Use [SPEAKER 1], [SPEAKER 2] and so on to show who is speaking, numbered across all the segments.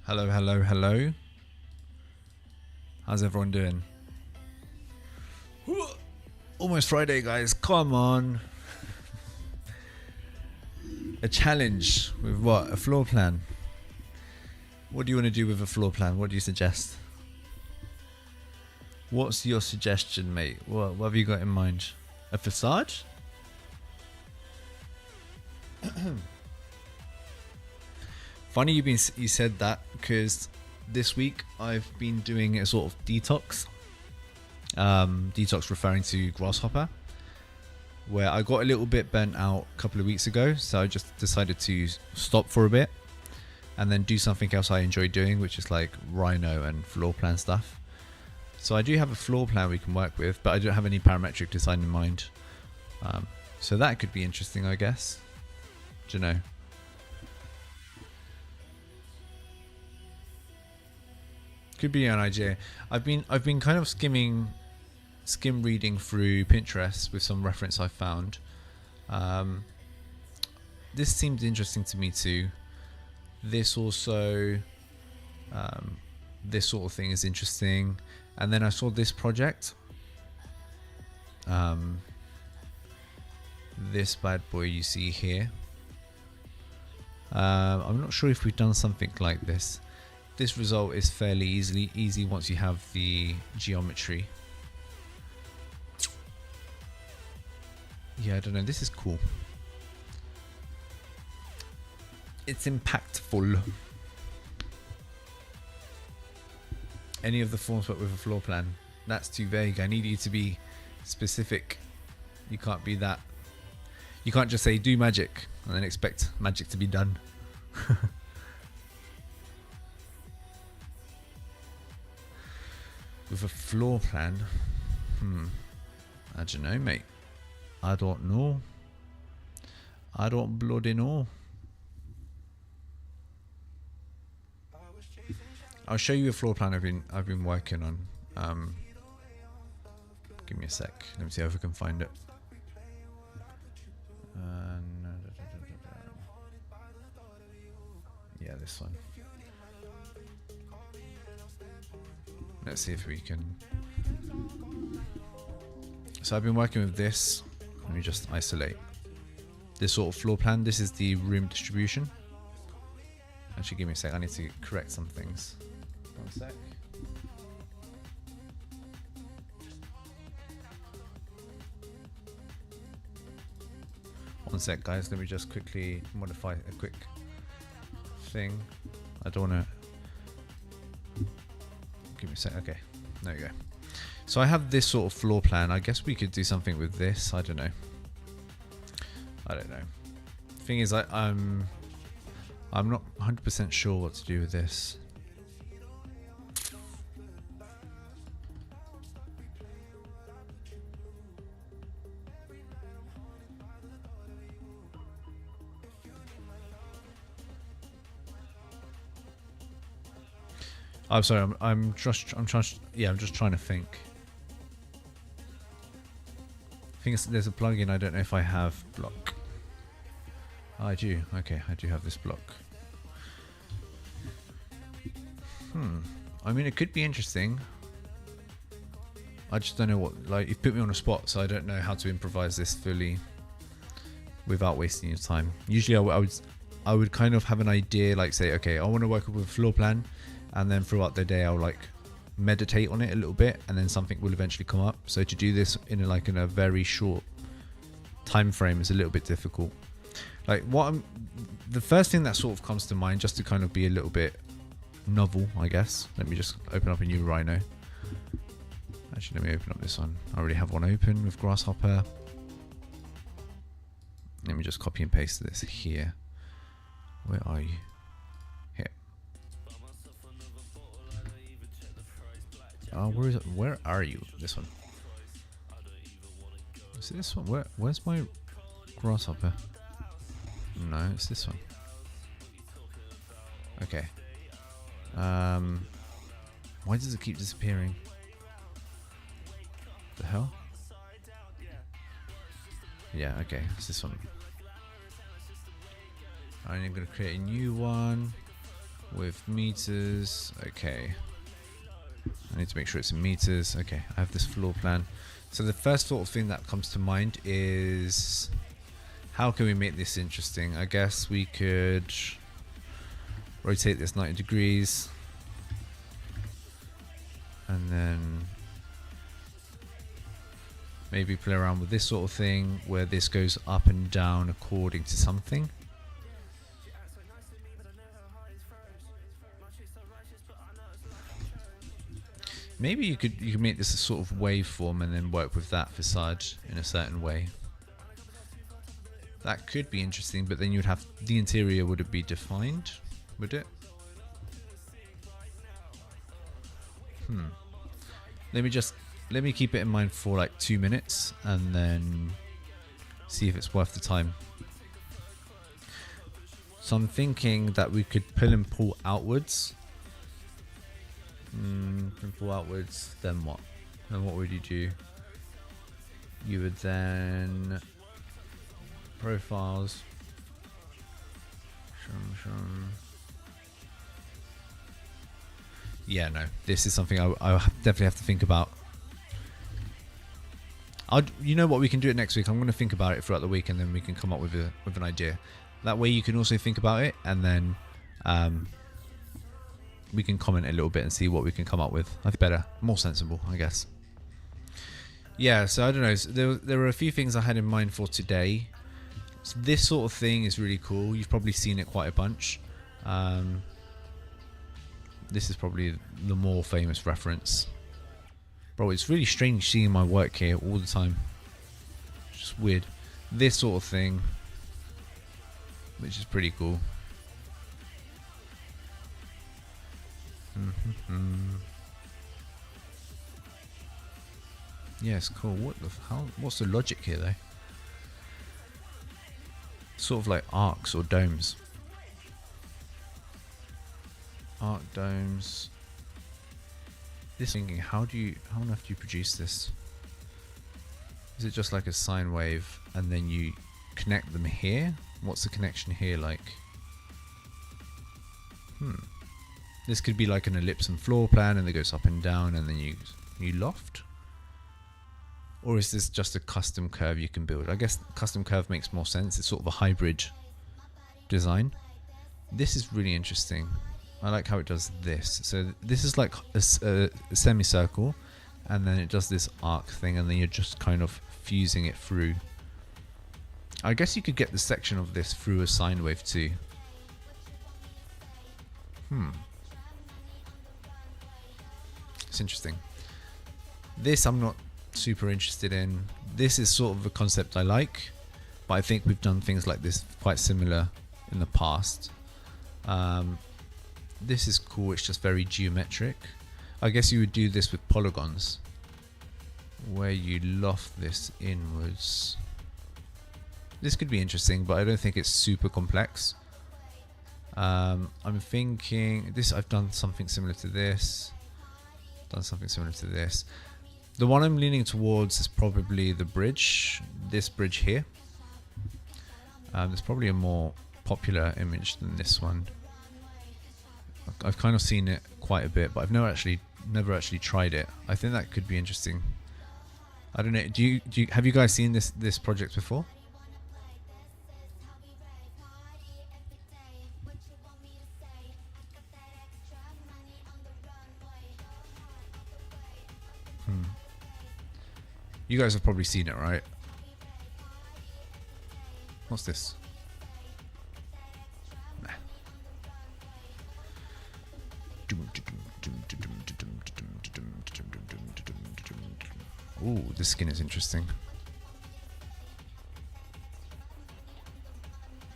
[SPEAKER 1] Hello, hello, hello. How's everyone doing? Almost Friday, guys. Come on. A challenge with what? A floor plan. What do you want to do with a floor plan? What do you suggest? What's your suggestion, mate? What have you got in mind? A facade? Funny you said that, because this week I've been doing a sort of detox. Detox referring to Grasshopper, where I got a little bit burnt out a couple of weeks ago, so I just decided to stop for a bit and then do something else I enjoy doing, which is like Rhino and floor plan stuff. So I do have a floor plan we can work with, but I don't have any parametric design in mind. So that could be interesting, I guess. Do you know? Could be an idea. I've been kind of skim reading through Pinterest with some reference I found. This seemed interesting to me too. This also, this sort of thing is interesting. And then I saw this project. This bad boy you see here. I'm not sure if we've done something like this. This result is fairly easy once you have the geometry. Yeah, I don't know. This is cool. It's impactful. Any of the forms but with a floor plan. That's too vague. I need you to be specific. You can't be that. You can't just say do magic and then expect magic to be done. With a floor plan, I don't know, mate. I don't know. I don't bloody know. I'll show you a floor plan I've been working on. Give me a sec. Let me see if I can find it. Yeah, this one. Let's see if we can. So I've been working with this. Let me just isolate this sort of floor plan. This is the room distribution. Actually, give me a sec. I need to correct some things. 1 sec. One sec, guys. Let me just quickly modify a quick thing. I don't want to. Give me a sec. Okay, there we go. So I have this sort of floor plan. I guess we could do something with this. I don't know. Thing is, I'm not 100% sure what to do with this. I'm sorry. I'm just trying to think. I think there's a plugin. I don't know if I have block. I do. Okay, I do have this block. I mean, it could be interesting. I just don't know what. Like, you've put me on a spot, so I don't know how to improvise this fully without wasting your time. Usually, I would kind of have an idea, like say, okay, I want to work with a floor plan. And then throughout the day, I'll like meditate on it a little bit, and then something will eventually come up. So to do this in a very short time frame is a little bit difficult. Like the first thing that sort of comes to mind, just to kind of be a little bit novel, I guess. Let me just open up a new Rhino. Actually, let me open up this one. I already have one open with Grasshopper. Let me just copy and paste this here. Where are you? Where is it? Where are you? This one. Is it this one? Where's my Grasshopper? No, it's this one. Okay. Why does it keep disappearing? The hell? Yeah, okay, it's this one. I'm going to create a new one. with meters. Okay. I need to make sure it's in meters. Okay, I have this floor plan. So the first sort of thing that comes to mind is how can we make this interesting? I guess we could rotate this 90 degrees and then maybe play around with this sort of thing where this goes up and down according to something. Maybe you could make this a sort of waveform and then work with that facade in a certain way. That could be interesting, but then you'd have the interior. Would it be defined? Would it? Let me keep it in mind for like 2 minutes and then see if it's worth the time. So I'm thinking that we could pull and pull outwards. Pull outwards, then what? Then what would you do? You would then profiles. Yeah, no. This is something I definitely have to think about. You know what? We can do it next week. I'm going to think about it throughout the week, and then we can come up with an idea. That way, you can also think about it, and then we can comment a little bit and see what we can come up with. I think better, more sensible, I guess. Yeah. So I don't know. So there were a few things I had in mind for today. So this sort of thing is really cool. You've probably seen it quite a bunch. This is probably the more famous reference. Bro, it's really strange seeing my work here all the time. It's just weird. This sort of thing, which is pretty cool. Yes, cool. What's the logic here, though? Sort of like arcs or domes. Arc domes. This thinking, how on earth do you produce this? Is it just like a sine wave and then you connect them here? What's the connection here like? This could be like an ellipse and floor plan and it goes up and down and then you loft? Or is this just a custom curve you can build? I guess custom curve makes more sense. It's sort of a hybrid design. This is really interesting. I like how it does this. So this is like a semicircle and then it does this arc thing and then you're just kind of fusing it through. I guess you could get the section of this through a sine wave too. It's interesting. This I'm not super interested in. This is sort of a concept I like, but I think we've done things like this quite similar in the past. This is cool. It's just very geometric. I guess you would do this with polygons where you loft this inwards. This could be interesting, but I don't think it's super complex. I'm thinking this. I've done something similar to this. Done something similar to this. The one I'm leaning towards is probably the bridge. This bridge here. There's probably a more popular image than this one. I've kind of seen it quite a bit, but I've never actually tried it. I think that could be interesting. I don't know. Have you guys seen this project before? You guys have probably seen it, right? What's this? Nah. Ooh, this skin is interesting.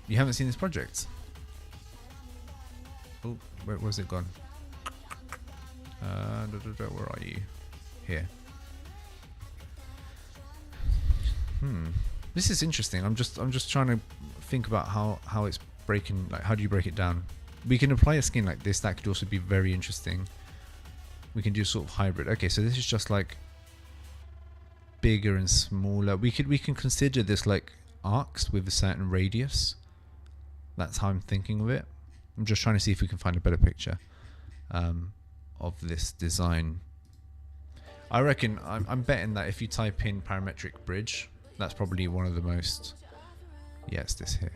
[SPEAKER 1] You haven't seen this project? Oh, where's it gone? Where are you? Here. This is interesting. I'm just trying to think about how it's breaking. Like, how do you break it down? We can apply a skin like this. That could also be very interesting. We can do sort of hybrid. Okay, so this is just like bigger and smaller. We can consider this like arcs with a certain radius. That's how I'm thinking of it. I'm just trying to see if we can find a better picture of this design. I reckon, I'm betting that if you type in parametric bridge, that's probably one of the most, yeah, it's this here.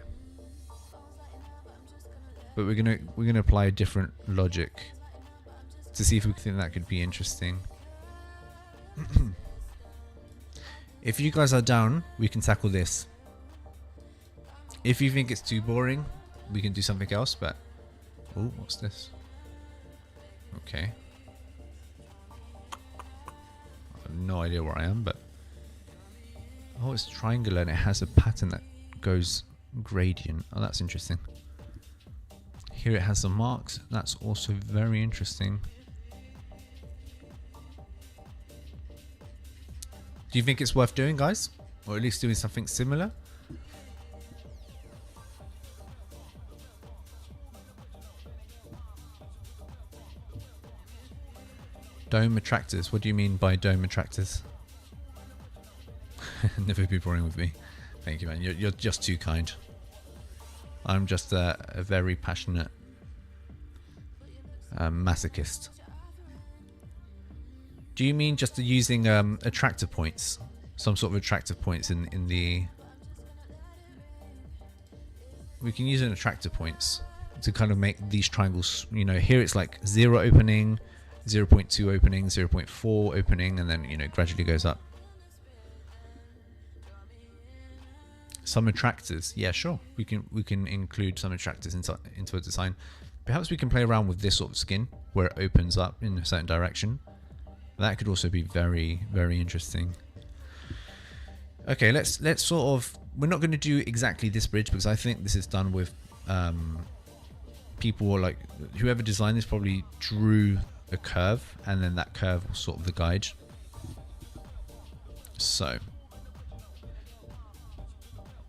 [SPEAKER 1] But we're gonna apply a different logic to see if we think that could be interesting. If you guys are down, we can tackle this. If you think it's too boring, we can do something else, but... Oh, what's this? Okay. I have no idea where I am, but... Oh, it's triangular and it has a pattern that goes gradient. Oh, that's interesting. Here it has some marks. That's also very interesting. Do you think it's worth doing, guys? Or at least doing something similar? Dome attractors. What do you mean by dome attractors? Never be boring with me. Thank you, man. You're just too kind. I'm just a very passionate masochist. Do you mean just using attractor points? Some sort of attractor points in the... We can use an attractor points to kind of make these triangles, you know, here it's like 0 opening, 0.2 opening, 0.4 opening, and then, you know, gradually goes up. Some attractors, yeah, sure. We can include some attractors into a design. Perhaps we can play around with this sort of skin where it opens up in a certain direction. That could also be very, very interesting. Okay, let's sort of... We're not going to do exactly this bridge because I think this is done with people like... Whoever designed this probably drew a curve and then that curve was sort of the guide. So...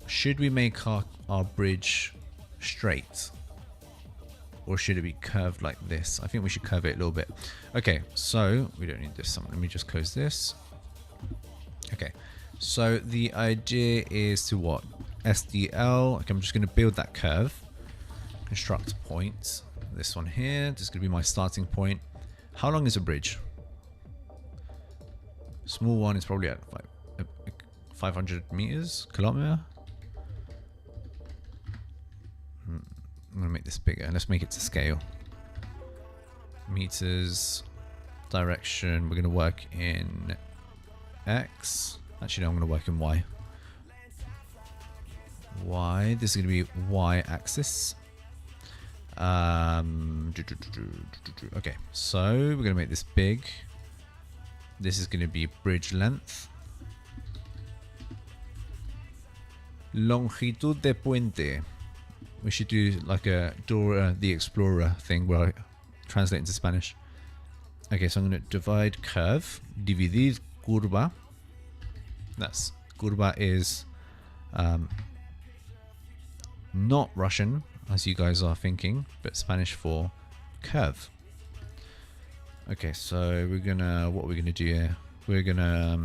[SPEAKER 1] Should we make our bridge straight? Or should it be curved like this? I think we should curve it a little bit. Okay, so we don't need this. Let me just close this. Okay, so the idea is to what? SDL. Okay, I'm just going to build that curve. Construct point. This one here. This is going to be my starting point. How long is a bridge? Small one is probably at 500 meters, kilometer. I'm going to make this bigger. Let's make it to scale. Meters, direction. We're going to work in X. Actually, no, I'm going to work in Y. Y. This is going to be Y axis. Okay, so we're going to make this big. This is going to be bridge length. Longitud de puente. We should do like a Dora the Explorer thing where I translate into Spanish. Okay, so I'm going to divide curve. Dividir curva. That's curva is not Russian, as you guys are thinking, but Spanish for curve. Okay, so we're gonna... What are we gonna do here? We're gonna...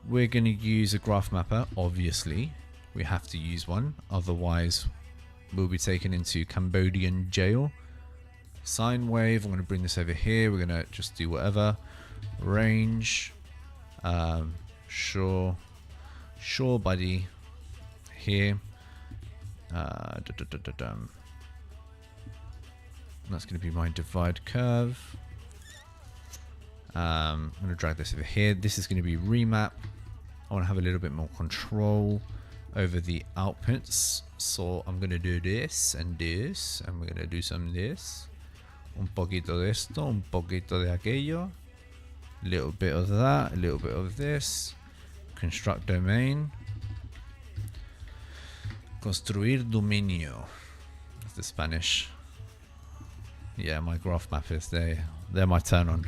[SPEAKER 1] We're gonna use a graph mapper, obviously. We have to use one, otherwise we'll be taken into Cambodian jail. Sine wave, I'm going to bring this over here. We're going to just do whatever. Range. Sure, buddy. Here. That's going to be my divide curve. I'm going to drag this over here. This is going to be remap. I want to have a little bit more control over the outputs, so I'm gonna do this, and we're gonna do some this, un poquito de esto, un poquito de aquello, a little bit of that, a little bit of this, construct domain, construir dominio. That's the Spanish. Yeah, my graph map is there. They're my turn on.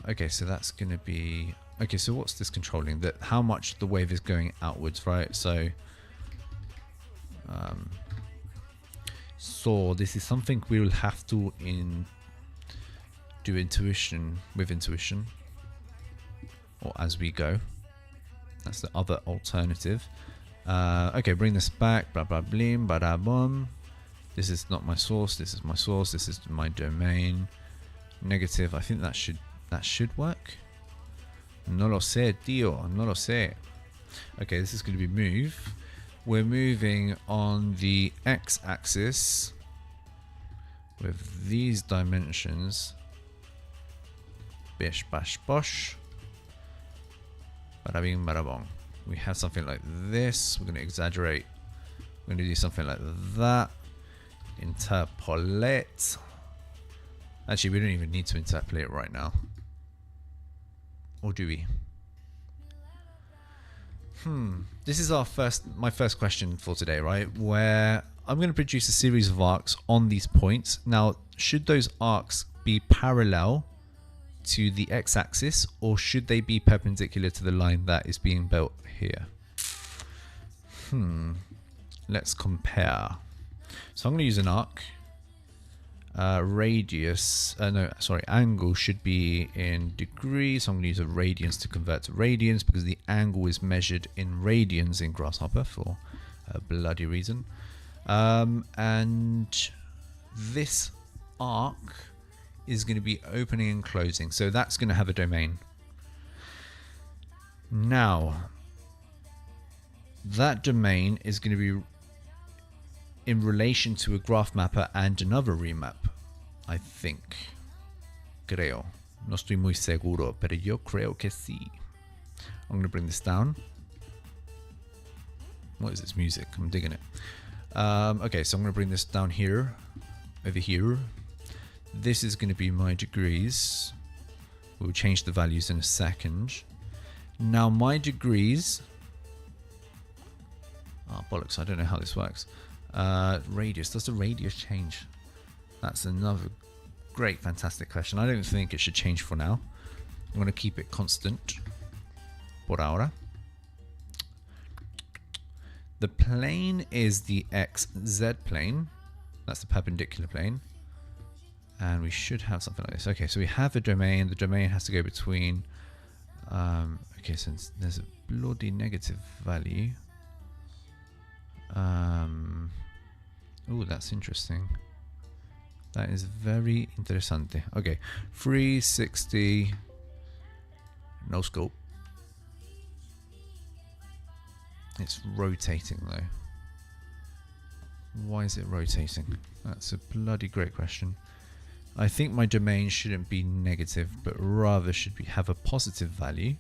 [SPEAKER 1] Okay, so that's gonna be... Okay, so what's this controlling? That how much the wave is going outwards, right? So, so this is something we will have to do intuition, or as we go. That's the other alternative. Okay, bring this back. Blah blah blim. Bada boom. This is not my source. This is my source. This is my domain. Negative. I think that should work. No lo sé, tío. No lo sé. Okay, this is going to be move. We're moving on the x-axis with these dimensions. Bish bash bosh. Bada bing bada bong. We have something like this. We're going to exaggerate. We're going to do something like that. Interpolate. Actually, we don't even need to interpolate right now. Or do we? This is my first question for today, right? Where I'm going to produce a series of arcs on these points. Now, should those arcs be parallel to the x-axis, or should they be perpendicular to the line that is being built here? Let's compare. So I'm going to use an arc. Angle should be in degrees. So I'm going to use a radians to convert to radians because the angle is measured in radians in Grasshopper for a bloody reason. And this arc is going to be opening and closing. So that's going to have a domain. Now, that domain is going to be in relation to a graph mapper and another remap, I think. Creo. No estoy muy seguro, pero yo creo que sí. I'm going to bring this down. What is this music? I'm digging it. Okay, so I'm going to bring this down here, over here. This is going to be my degrees. We'll change the values in a second. Now my degrees... Oh, bollocks, I don't know how this works. Radius. Does the radius change? That's another great, fantastic question. I don't think it should change for now. I'm going to keep it constant. Por ahora. The plane is the XZ plane. That's the perpendicular plane. And we should have something like this. Okay, so we have a domain. The domain has to go between... okay, since there's a bloody negative value... oh, that's interesting. That is very interesante. Okay, 360. No scope. It's rotating though. Why is it rotating? That's a bloody great question. I think my domain shouldn't be negative, but rather should have a positive value.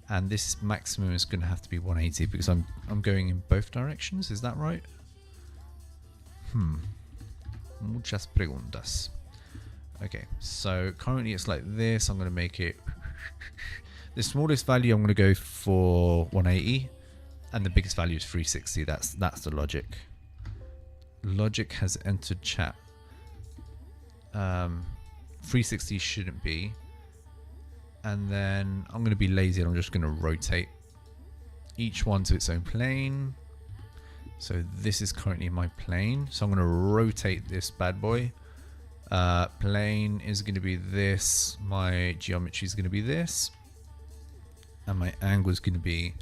[SPEAKER 1] And this maximum is going to have to be 180 because I'm going in both directions. Is that right? Muchas preguntas. Okay, so currently it's like this. I'm going to make it... The smallest value I'm going to go for 180. And the biggest value is 360. That's the logic. Logic has entered chat. 360 shouldn't be. And then I'm going to be lazy and I'm just going to rotate each one to its own plane. So this is currently my plane. So I'm going to rotate this bad boy. Plane is going to be this. My geometry is going to be this. And my angle is going to be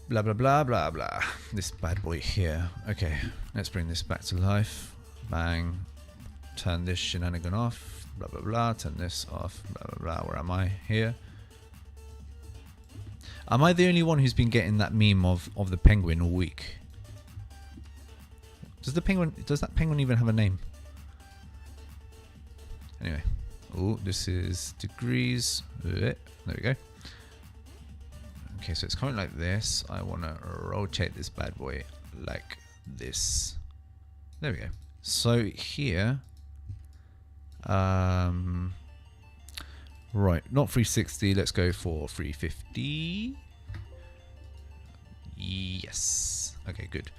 [SPEAKER 1] blah, blah, blah, blah, blah. This bad boy here. Okay, let's bring this back to life. Bang. Turn this shenanigan off. Blah, blah, blah. Turn this off. Blah, blah, blah. Where am I? Here. Am I the only one who's been getting that meme of the penguin all week? Does that penguin even have a name? Anyway. Oh, this is degrees. There we go. Okay, so it's coming like this. I want to rotate this bad boy like this. There we go. So here... right, not 360, let's go for 350. Yes. Okay, good.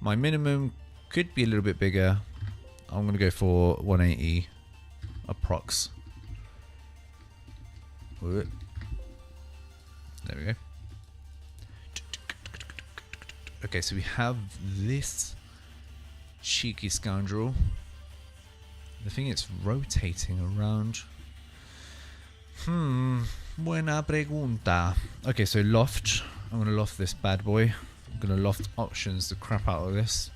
[SPEAKER 1] My minimum could be a little bit bigger. I'm going to go for 180 approx. There we go. Okay, so we have this cheeky scoundrel. The thing it's rotating around. Buena pregunta. Okay, so loft. I'm going to loft this bad boy. I'm going to loft options the crap out of this.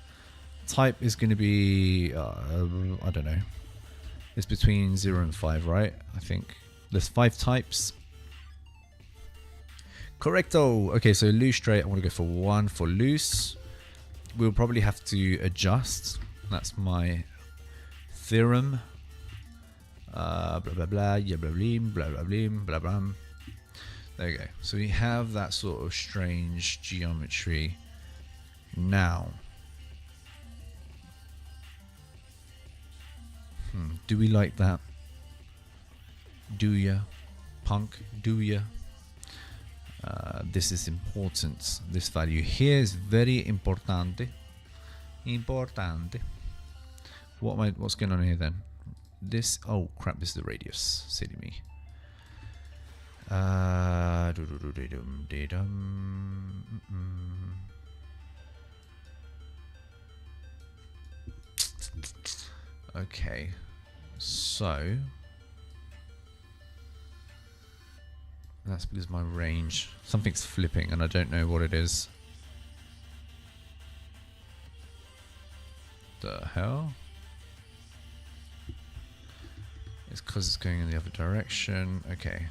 [SPEAKER 1] Type is going to be, I don't know. It's between 0 and 5, right? I think. There's 5 types. Correcto. Okay, so loose straight. I want to go for 1 for loose. We'll probably have to adjust. That's my theorem. Blah blah blah. Yeah, blah blah blah blah blah blah blah. There we go. So we have that sort of strange geometry now. Do we like that? Do ya? Punk? Do ya? This is important. This value here is very importante. Importante. What's going on here then? This, oh crap, this is the radius. Silly me. Okay, so that's because my range, something's flipping and I don't know what it is. The hell? It's because it's going in the other direction. Okay.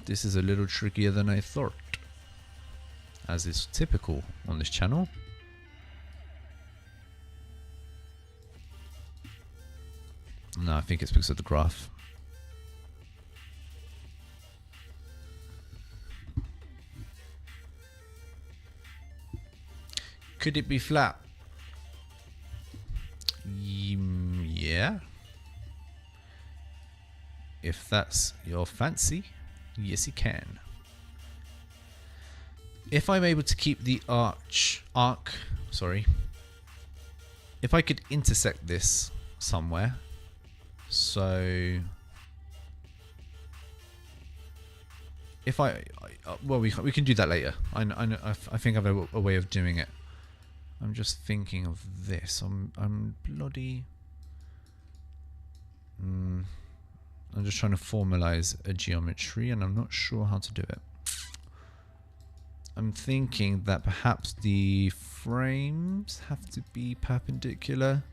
[SPEAKER 1] This is a little trickier than I thought, as is typical on this channel. No, I think it's because of the graph. Could it be flat? Yeah. If that's your fancy, yes you can. If I'm able to keep the arc, sorry. If I could intersect this somewhere, so if well, we can do that later. I think I have a way of doing it. I'm just thinking of this. I'm bloody. I'm just trying to formalize a geometry, and I'm not sure how to do it. I'm thinking that perhaps the frames have to be perpendicular.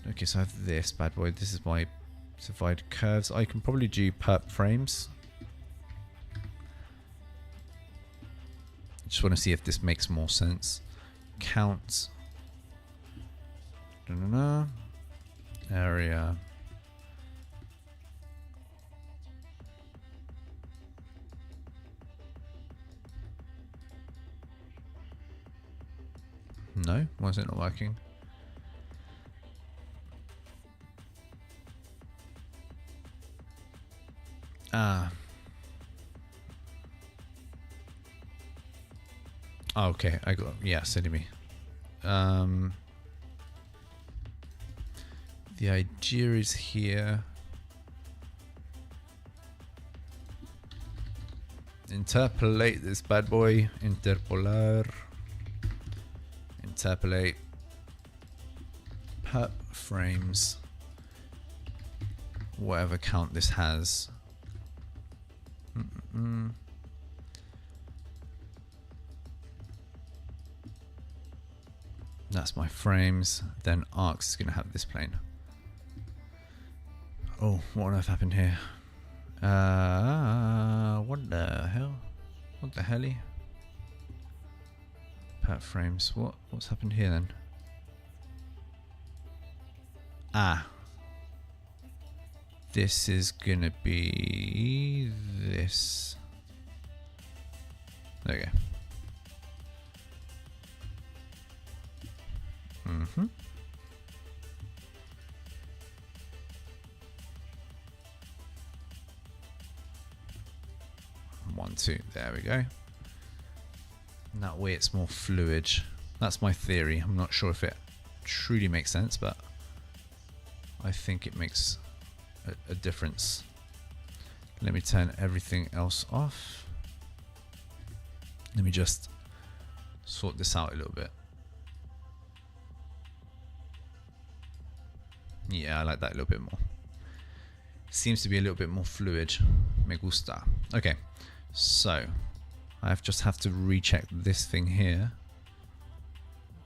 [SPEAKER 1] Okay, so I have this bad boy. This is my divide curves. I can probably do perp frames. Just want to see if this makes more sense. Count. Area. No, why is it not working? Ah. Oh, okay, I got, yeah, silly me. The idea is here. Interpolate this bad boy. Interpolar. Interpolate. Perp frames. Whatever count this has. That's my frames. Then arcs is going to have this plane. Oh, what on earth happened here? What the hell? What the helly? Perp frames. What's happened here then? Ah. This is gonna be this. There you go. 1, 2. There we go. And that way it's more fluid. That's my theory. I'm not sure if it truly makes sense, but I think it makes a difference. Let me turn everything else off. Let me just sort this out a little bit. Yeah, I like that a little bit more. Seems to be a little bit more fluid. Me gusta. Okay, so I just have to recheck this thing here.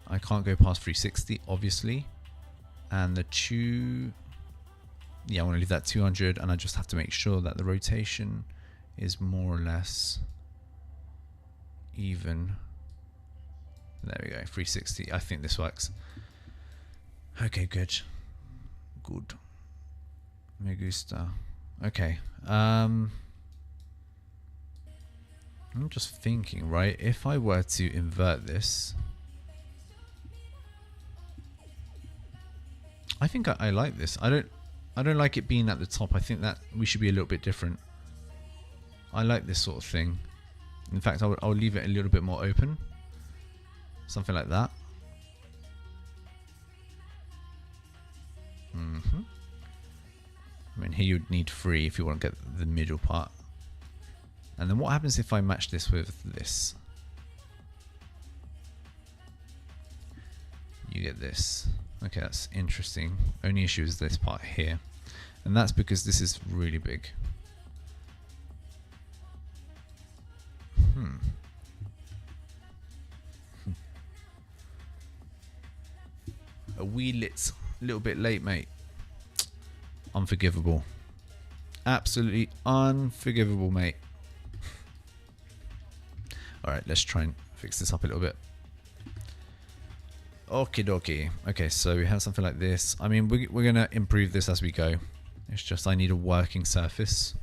[SPEAKER 1] I can't go past 360, obviously. And the yeah, I want to leave that 200, and I just have to make sure that the rotation is more or less even. There we go, 360. I think this works. Okay, good. Good. Me gusta. Okay. I'm just thinking, right? If I were to invert this, I think I like this. I don't like it being at the top. I think that we should be a little bit different. I like this sort of thing. In fact, I'll leave it a little bit more open. Something like that. I mean, here you'd need 3 if you want to get the middle part. And then what happens if I match this with this? You get this. Okay, that's interesting. Only issue is this part here. And that's because this is really big. A wee little bit late, mate. Unforgivable. Absolutely unforgivable, mate. Alright, let's try and fix this up a little bit. Okie dokie. Okay, so we have something like this. I mean, we're going to improve this as we go. It's just I need a working surface.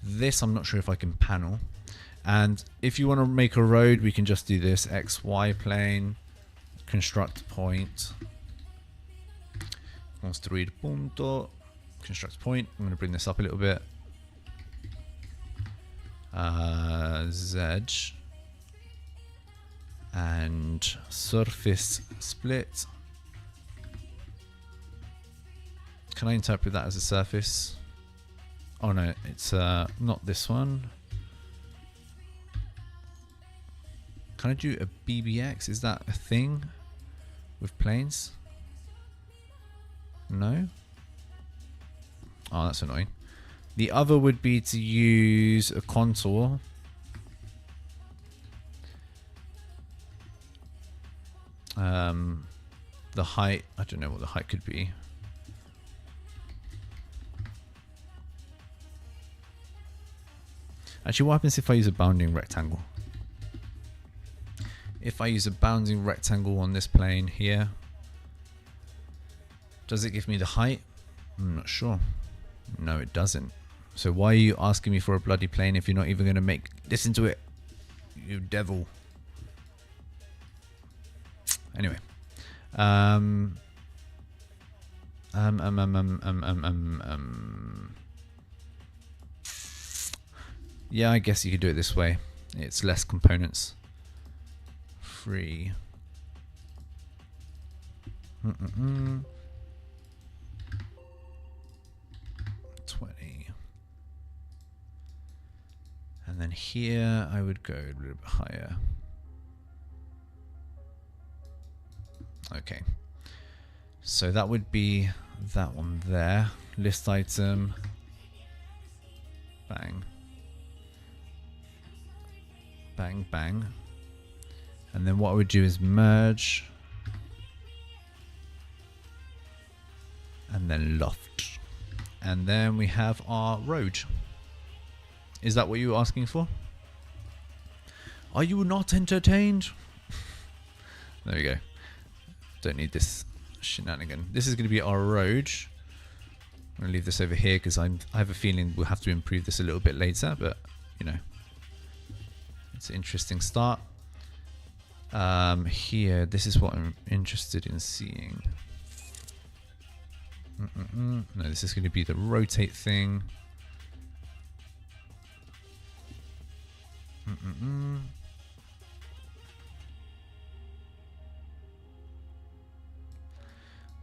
[SPEAKER 1] This I'm not sure if I can panel. And if you want to make a road, we can just do this. XY plane. Construct point. Construir punto. Construct point. I'm going to bring this up a little bit. Z. And surface split. Can I interpret that as a surface? Oh no, it's not this one. Can I do a BBX? Is that a thing with planes? No? Oh, that's annoying. The other would be to use a contour. The height, I don't know what the height could be. Actually, what happens if I use a bounding rectangle? If I use a bounding rectangle on this plane here, does it give me the height? I'm not sure. No, it doesn't. So why are you asking me for a bloody plane if you're not even going to make... Listen to it, you devil. Anyway. Yeah, I guess you could do it this way. It's less components. Free. 20. And then here I would go a little bit higher. Okay. So that would be that one there. List item. Bang. Bang, bang. And then what I would do is merge. And then loft. And then we have our road. Is that what you were asking for? Are you not entertained? There we go. Don't need this shenanigan. This is going to be our road. I'm going to leave this over here because I have a feeling we'll have to improve this a little bit later, but you know, it's an interesting start. Here, this is what I'm interested in seeing. No, this is going to be the rotate thing.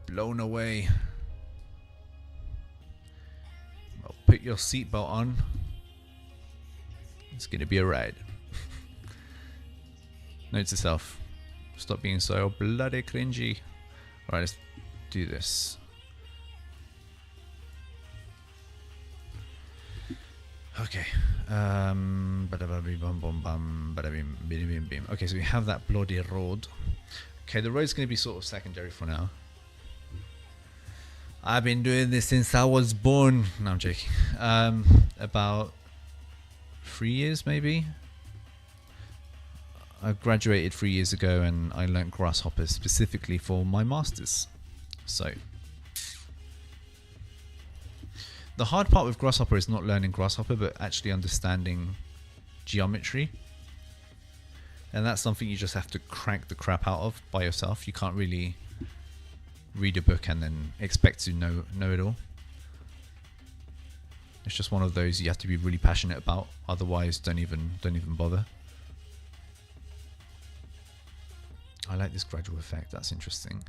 [SPEAKER 1] Blown away. Well, put your seatbelt on. It's going to be a ride. Note to self. Stop being so bloody cringy. Alright, let's do this. Okay. Okay, so we have that bloody road. Okay, the road's going to be sort of secondary for now. I've been doing this since I was born. No, I'm joking. About 3 years, maybe. I graduated 3 years ago, and I learnt Grasshopper specifically for my masters. So the hard part with Grasshopper is not learning Grasshopper, but actually understanding geometry. And that's something you just have to crank the crap out of by yourself. You can't really read a book and then expect to know it all. It's just one of those you have to be really passionate about. Otherwise, don't even bother. I like this gradual effect. That's interesting.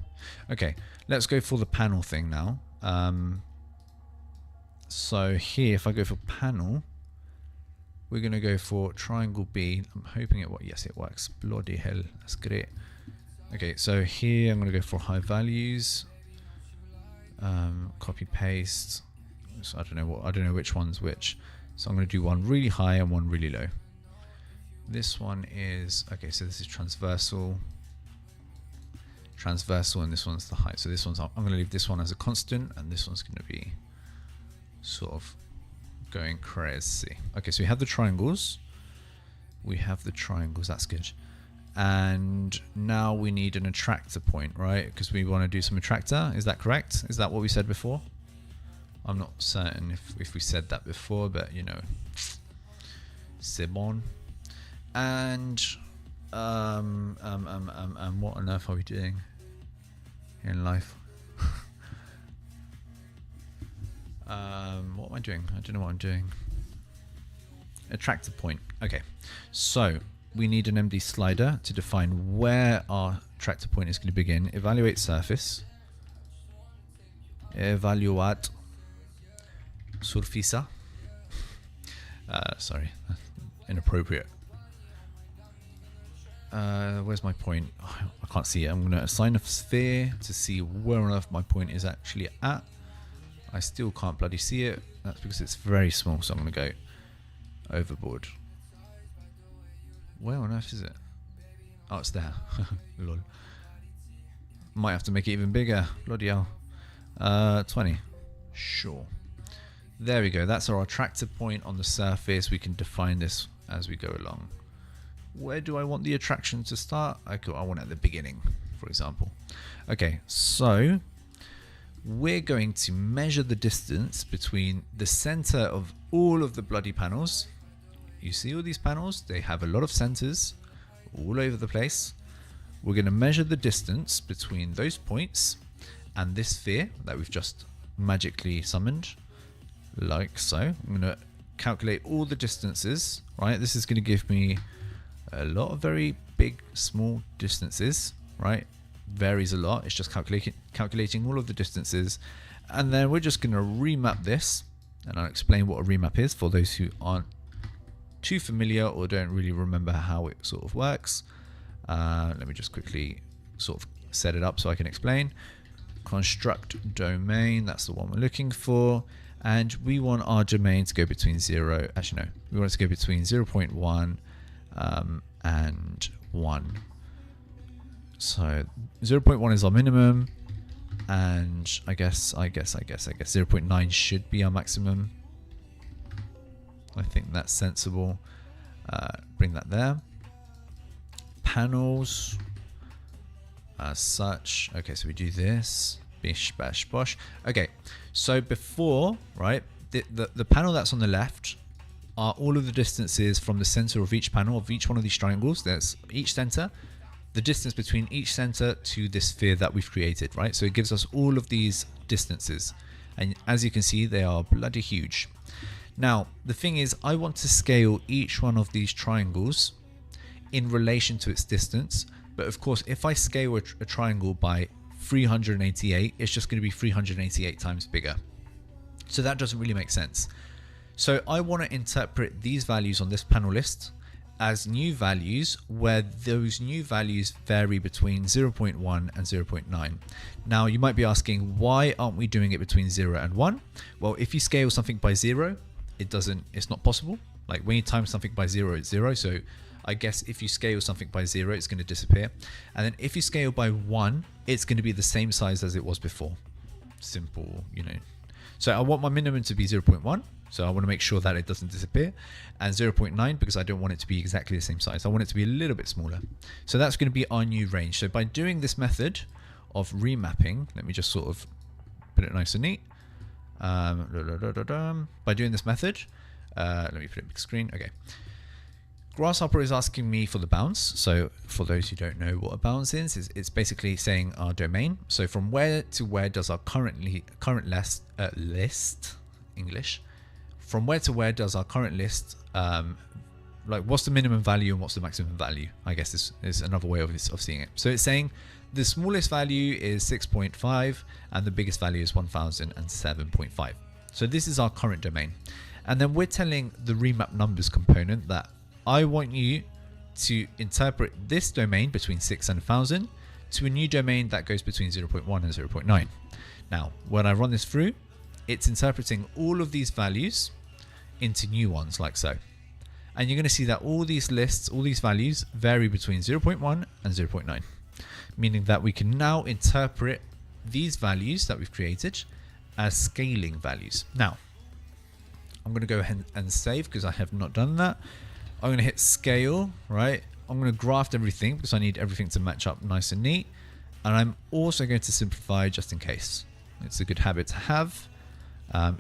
[SPEAKER 1] Okay, let's go for the panel thing now. So here, if I go for panel, we're going to go for triangle B. I'm hoping it works. Yes, it works. Bloody hell, that's great. Okay, so here I'm going to go for high values. Copy paste. So I don't know which one's which. So I'm going to do one really high and one really low. This one is okay. So this is transversal, and this one's the height. So this one's I'm going to leave this one as a constant, and this one's going to be sort of going crazy. Okay, so we have the triangles. That's good. And now we need an attractor point, right? Because we want to do some attractor. Is that correct? Is that what we said before? I'm not certain if we said that before, but you know, c'est bon. And what on earth are we doing in life? What am I doing? I don't know what I'm doing. Attractor point. Okay, so we need an MD slider to define where our attractor point is going to begin. Evaluate surface. Evaluate surface. Sorry, inappropriate. Where's my point? Oh, I can't see it. I'm going to assign a sphere to see where on earth my point is actually at. I still can't bloody see it. That's because it's very small, so I'm going to go overboard. Where on earth is it? Oh, it's there. Lol. Might have to make it even bigger. Bloody hell. 20. Sure. There we go. That's our attractor point on the surface. We can define this as we go along. Where do I want the attraction to start? I want it at the beginning, for example. Okay, so we're going to measure the distance between the center of all of the bloody panels. You see all these panels? They have a lot of centers all over the place. We're going to measure the distance between those points and this sphere that we've just magically summoned, like so. I'm going to calculate all the distances, right? This is going to give me a lot of very big, small distances, right? Varies a lot. It's just calculating all of the distances, and then we're just going to remap this, and I'll explain what a remap is for those who aren't too familiar or don't really remember how it sort of works. Let me just quickly sort of set it up so I can explain. Construct domain, that's the one we're looking for, and we want our domain to go between 0, actually no, we want it to go between 0.1 and 1. So 0.1 is our minimum, and I guess 0.9 should be our maximum. I think that's sensible. Bring that there. Panels as such. Okay, so we do this. Bish, bash, bosh. Okay, so before, right, the panel that's on the left are all of the distances from the center of each panel of each one of these triangles. There's each center, the distance between each center to this sphere that we've created, right? So it gives us all of these distances, and as you can see, they are bloody huge. Now, the thing is, I want to scale each one of these triangles in relation to its distance. But of course, if I scale a triangle by 388, it's just going to be 388 times bigger. So that doesn't really make sense. So I want to interpret these values on this panel list as new values, where those new values vary between 0.1 and 0.9. Now you might be asking, why aren't we doing it between 0 and 1? Well, if you scale something by 0, it's not possible. Like when you times something by 0, it's 0. So I guess if you scale something by 0, it's going to disappear. And then if you scale by 1, it's going to be the same size as it was before. Simple, you know. So I want my minimum to be 0.1. So I want to make sure that it doesn't disappear. And 0.9 because I don't want it to be exactly the same size. I want it to be a little bit smaller. So that's going to be our new range. So by doing this method of remapping, let me just sort of put it nice and neat. By doing this method, let me put it big screen. Okay. Grasshopper is asking me for the bounds. So for those who don't know what a bounds is, it's basically saying our domain. So from where to where does our current list, English, from where to where does our current list, like what's the minimum value and what's the maximum value? I guess is another way of seeing it. So it's saying the smallest value is 6.5 and the biggest value is 1007.5. So this is our current domain. And then we're telling the remap numbers component that I want you to interpret this domain between 6 and 1000 to a new domain that goes between 0.1 and 0.9. Now, when I run this through, it's interpreting all of these values into new ones like so. And you're going to see that all these lists, all these values vary between 0.1 and 0.9, meaning that we can now interpret these values that we've created as scaling values. Now, I'm going to go ahead and save because I have not done that. I'm going to hit scale, right? I'm going to graft everything because I need everything to match up nice and neat. And I'm also going to simplify just in case. It's a good habit to have.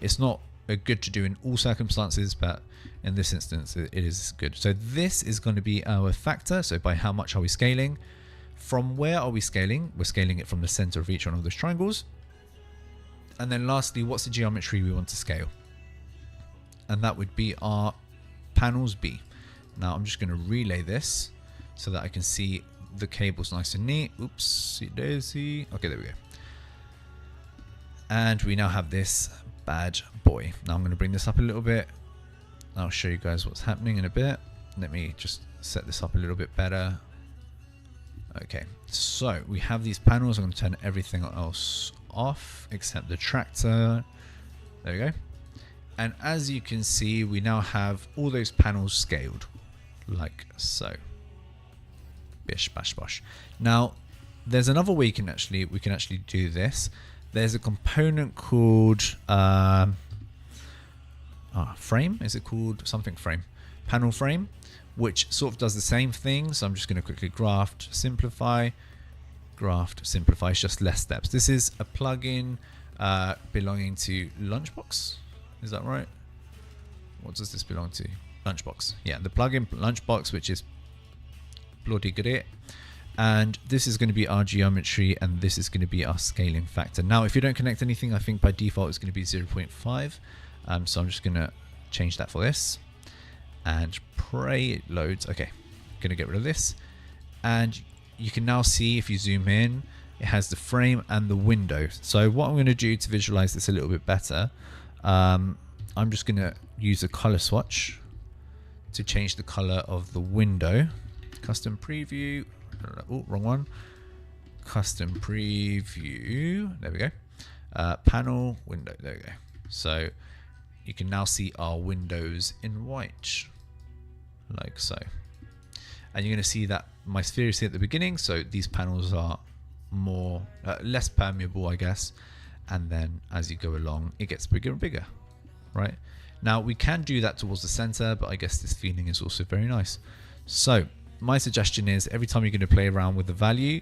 [SPEAKER 1] It's not good to do in all circumstances, but in this instance, it is good. So this is going to be our factor. So by how much are we scaling? From where are we scaling? We're scaling it from the center of each one of those triangles. And then lastly, what's the geometry we want to scale? And that would be our panels B. Now I'm just going to relay this so that I can see the cables nice and neat. Oops, daisy. Okay, there we go. And we now have this bad boy. Now I'm going to bring this up a little bit. I'll show you guys what's happening in a bit. Let me just set this up a little bit better. Okay, so we have these panels. I'm going to turn everything else off except the tractor. There we go. And as you can see, we now have all those panels scaled like so. Bish bash bosh. Now, there's another way we can actually do this. There's a component called frame. Is it called something frame? Panel frame, which sort of does the same thing. So I'm just going to quickly graft, simplify. It's just less steps. This is a plugin belonging to Lunchbox. Is that right? What does this belong to? Lunchbox. Yeah, the plugin Lunchbox, which is bloody great. And this is going to be our geometry, and this is going to be our scaling factor. Now, if you don't connect anything, I think by default it's going to be 0.5. So I'm just going to change that for this. And pray it loads. Okay, going to get rid of this. And you can now see, if you zoom in, it has the frame and the window. So what I'm going to do to visualize this a little bit better, I'm just going to use a color swatch to change the color of the window. Custom preview. Oh, wrong one. Custom preview. There we go. Panel window. There we go. So you can now see our windows in white, like so. And you're going to see that my sphere is here at the beginning. So these panels are more less permeable, I guess. And then as you go along, it gets bigger and bigger, right? Now we can do that towards the center, but I guess this feeling is also very nice. So my suggestion is every time you're going to play around with the value,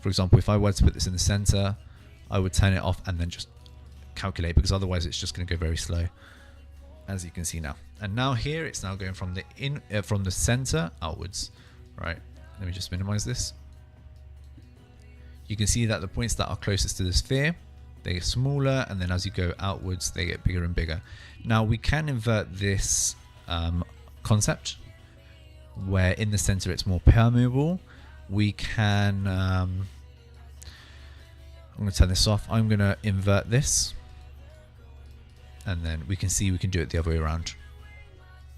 [SPEAKER 1] for example, if I were to put this in the center, I would turn it off and then just calculate, because otherwise it's just going to go very slow, as you can see now. And now here it's now going from the center outwards, right? Let me just minimize this. You can see that the points that are closest to the sphere, they get smaller, and then as you go outwards, they get bigger and bigger. Now we can invert this concept, where in the center it's more permeable. We can, I'm going to turn this off. I'm going to invert this, and then we can see we can do it the other way around,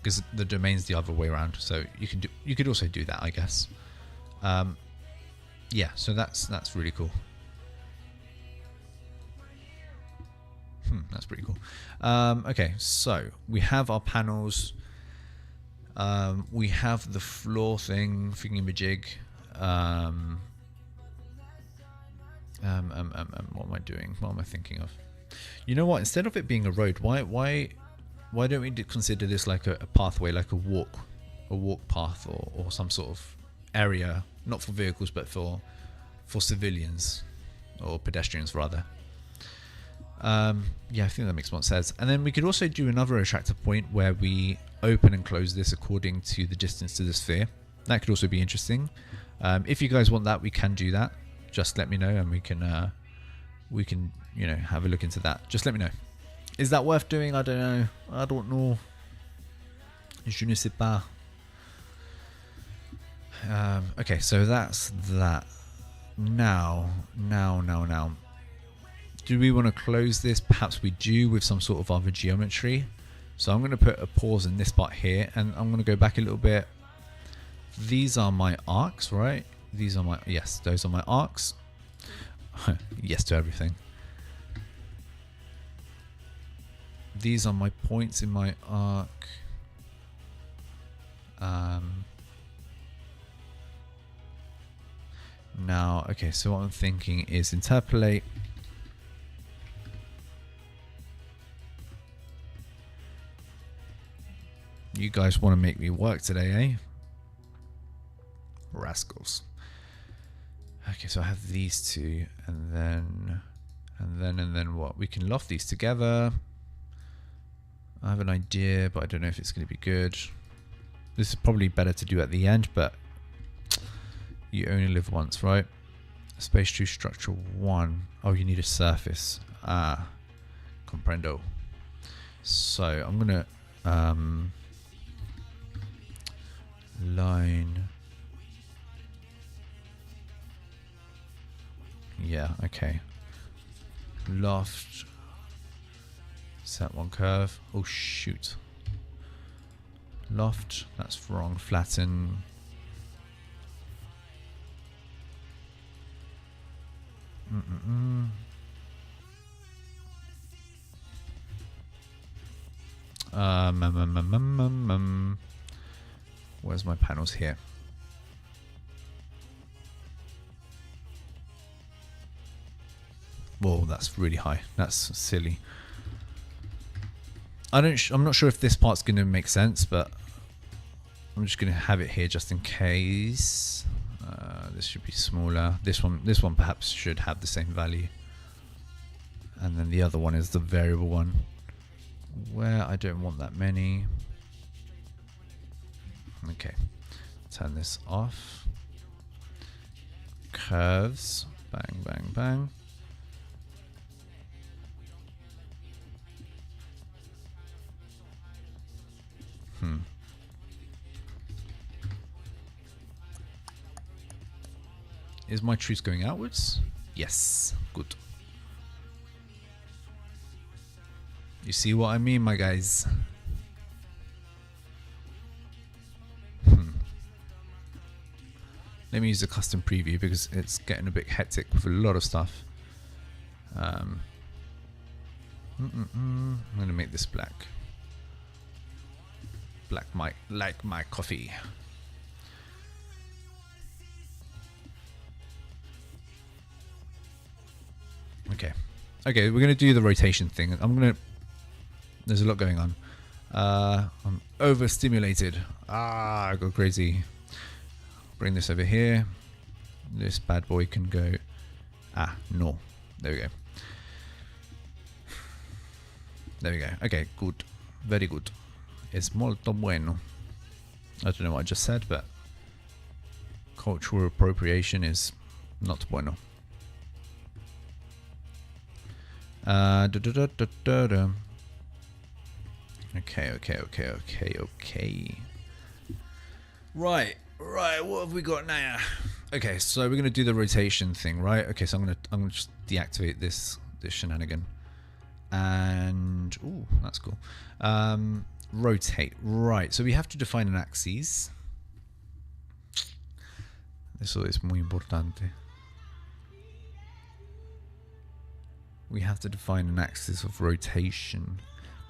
[SPEAKER 1] because the domain's the other way around. So you could also do that, I guess. Yeah, so that's really cool. That's pretty cool. Okay, so we have our panels. We have the floor thing, thingamajig. What am I doing? What am I thinking of? You know what? Instead of it being a road, why don't we consider this like a pathway, like a walk path, or some sort of area, not for vehicles but for civilians or pedestrians rather. Yeah, I think that makes more sense. And then we could also do another attractor point where we open and close this according to the distance to the sphere. That could also be interesting. If you guys want that, we can do that. Just let me know, and we can have a look into that. Just let me know. Is that worth doing? I don't know. I don't know. Je ne sais pas. Okay, so that's that. Now. Do we want to close this? Perhaps we do with some sort of other geometry. So I'm going to put a pause in this part here, and I'm going to go back a little bit. These are my arcs, right? These are my, yes, those are my arcs. Yes to everything. These are my points in my arc. Now, okay, so what I'm thinking is interpolate. You guys want to make me work today, eh? Rascals. Okay, so I have these two, and then what? We can loft these together. I have an idea, but I don't know if it's going to be good. This is probably better to do at the end, but you only live once, right? Space 2, structure 1. Oh, you need a surface. Ah, comprendo. So I'm gonna line. Yeah, okay. Loft. Set one curve. Oh shoot. Loft. That's wrong. Flatten. Where's my panels here? Whoa, that's really high. That's silly. I'm not sure if this part's going to make sense, but I'm just going to have it here just in case. This should be smaller. This one perhaps should have the same value. And then the other one is the variable one, where I don't want that many. Okay, turn this off. Curves, bang, bang, bang. Is my truce going outwards? Yes, good. You see what I mean, my guys? Let me use a custom preview because it's getting a bit hectic with a lot of stuff. I'm going to make this black. Black like my coffee. Okay, we're going to do the rotation thing. There's a lot going on. I'm overstimulated. I go crazy. Bring this over here. This bad boy can go. No. There we go. There we go. Okay, good. Very good. Es molto bueno. I don't know what I just said, but cultural appropriation is not bueno. Okay. Right, what have we got now? Okay, so we're gonna do the rotation thing, right? Okay, so I'm gonna just deactivate this shenanigan. And ooh, that's cool. Rotate. Right, so we have to define an axis. Eso es muy importante. we have to define an axis of rotation.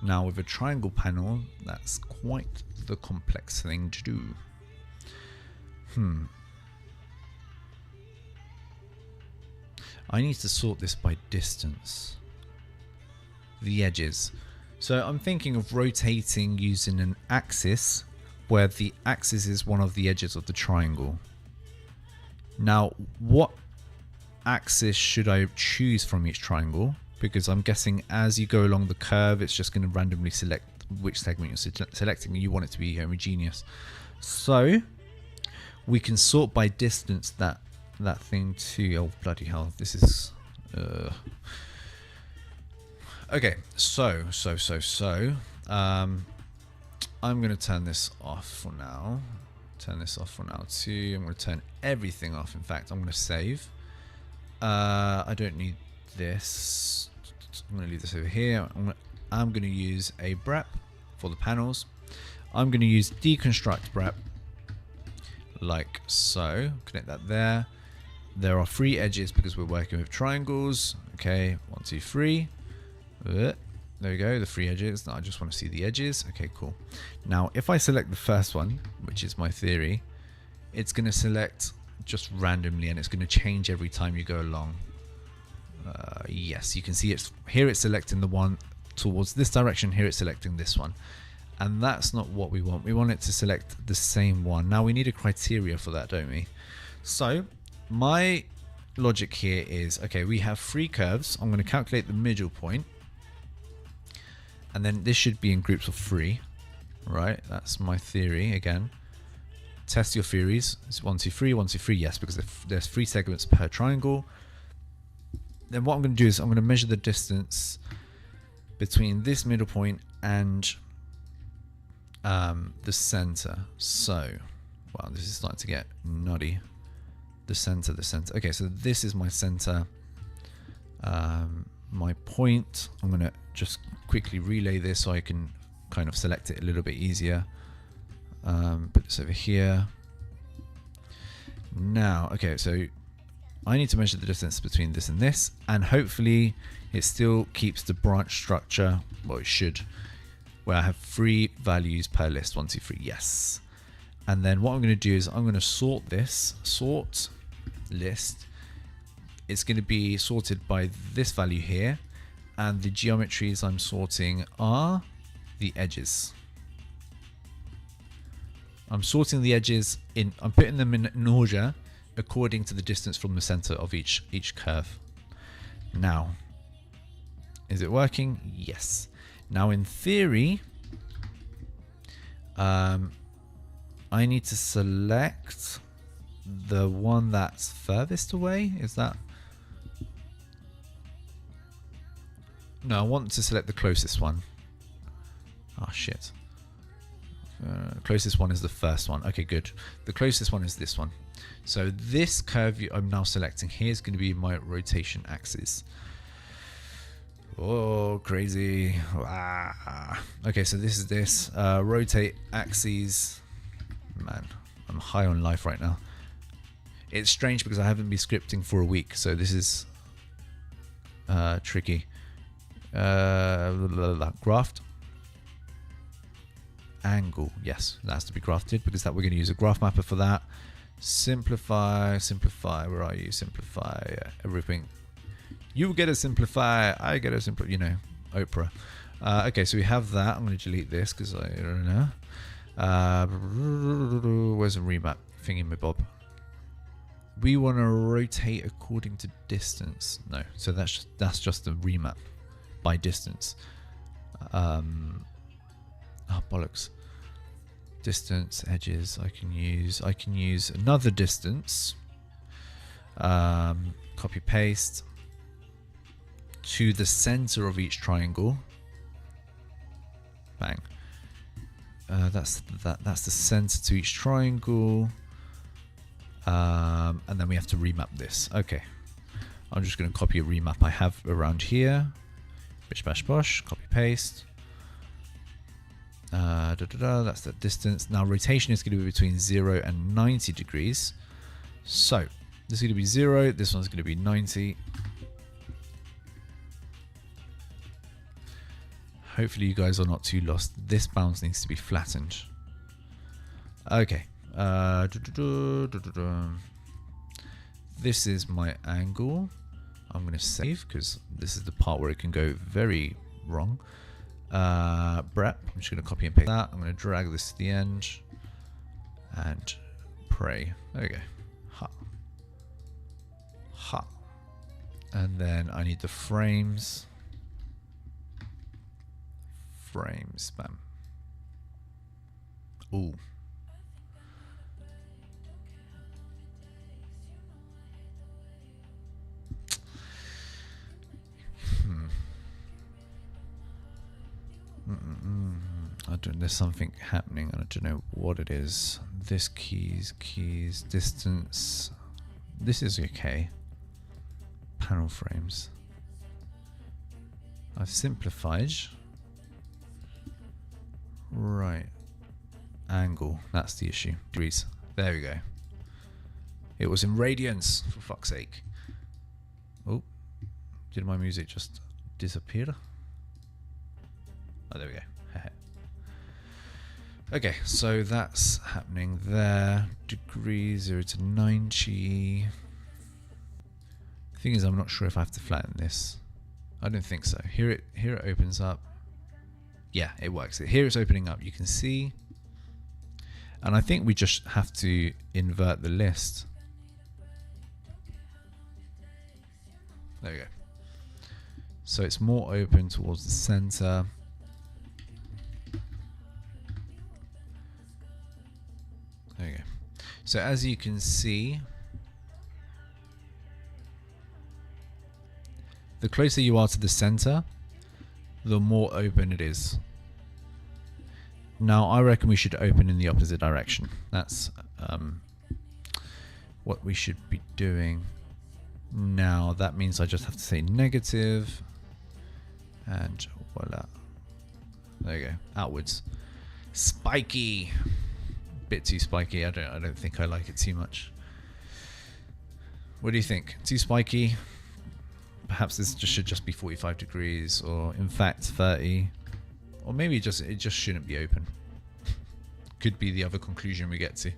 [SPEAKER 1] Now with a triangle panel, that's quite the complex thing to do. I need to sort this by distance. The edges. So I'm thinking of rotating using an axis where the axis is one of the edges of the triangle. Now, what axis should I choose from each triangle? Because I'm guessing as you go along the curve, it's just going to randomly select which segment you're selecting, and you want it to be homogeneous. So we can sort by distance that thing too. Oh bloody hell! This is okay. So I'm going to turn this off for now. Turn this off for now too. I'm going to turn everything off. In fact, I'm going to save. I don't need this. I'm going to leave this over here. I'm going to use a brep for the panels. I'm going to use deconstruct brep like so. Connect that there. There are 3 edges because we're working with triangles. Okay, 1, 2, 3. There we go, the 3 edges. Now I just want to see the edges. Okay, cool. Now if I select the first one, which is my theory, it's going to select just randomly and it's going to change every time you go along. Yes, you can see it's here, it's selecting the one towards this direction, here it's selecting this one, and that's not what we want. We want it to select the same one. Now we need a criteria for that, don't we? So my logic here is, okay, we have 3 curves. I'm going to calculate the middle point, and then this should be in groups of 3, right? That's my theory. Again, test your theories. It's 1, 2, 3, 1, 2, 3. Yes, because there's 3 segments per triangle. Then what I'm going to do is I'm going to measure the distance between this middle point and the center. So, wow, this is starting to get nutty. The center. Okay, so this is my center. My point. I'm going to just quickly relay this so I can kind of select it a little bit easier. Put this over here. Now, okay, so I need to measure the distance between this and this, and hopefully it still keeps the branch structure, well it should, where I have 3 values per list, 1, 2, 3, yes. And then what I'm going to do is I'm going to sort this, sort list. It's going to be sorted by this value here, and the geometries I'm sorting are the edges. I'm sorting the edges in, I'm putting them in order according to the distance from the center of each curve. Now, is it working? Yes. Now in theory, I need to select the one that's furthest away. Is that? No, I want to select the closest one. Oh shit. Closest one is the first one. Okay, good. The closest one is this one. So this curve I'm now selecting here is going to be my rotation axis. Oh, crazy. Ah. Okay, so this is this. Rotate axes. Man, I'm high on life right now. It's strange because I haven't been scripting for a week, so this is tricky. Graft. Angle. Yes, that has to be grafted because that we're going to use a graph mapper for that. Simplify. Where are you? Simplify everything. You get a simplify. I get a simplify. You know, Oprah. Okay, so we have that. I'm going to delete this because I don't know. Where's a remap thingy, my bob? We want to rotate according to distance. No, so that's just the remap by distance. Oh bollocks. Distance, edges. I can use another distance. Copy paste to the center of each triangle. Bang. That's the center to each triangle. And then we have to remap this. Okay. I'm just going to copy a remap I have around here. Bish bash bosh. Copy paste. That's the distance. Now rotation is going to be between 0 and 90 degrees. So this is going to be 0. This one's going to be 90. Hopefully you guys are not too lost. This bounce needs to be flattened. Okay. This is my angle. I'm going to save because this is the part where it can go very wrong. Brep, I'm just going to copy and paste that. I'm going to drag this to the end and pray. There we go. Ha. Ha. And then I need the frames. Frames, bam. Ooh. I don't. There's something happening, and I don't know what it is. This keys, distance. This is okay. Panel frames. I've simplified. Right. Angle. That's the issue. Degrees. There we go. It was in radians, for fuck's sake. Oh, did my music just disappear? Oh, there we go. Okay, so that's happening there. Degrees 0 to 90. The thing is, I'm not sure if I have to flatten this. I don't think so. Here it opens up. Yeah, it works. Here it's opening up. You can see. And I think we just have to invert the list. There we go. So it's more open towards the center. There you go. So as you can see, the closer you are to the center, the more open it is. Now I reckon we should open in the opposite direction. That's what we should be doing. Now that means I just have to say negative, and voila. There you go. Outwards. Spiky. Bit too spiky. I don't think I like it too much. What do you think? Too spiky? Perhaps this should just be 45 degrees, or in fact 30, or maybe it just shouldn't be open. Could be the other conclusion we get to.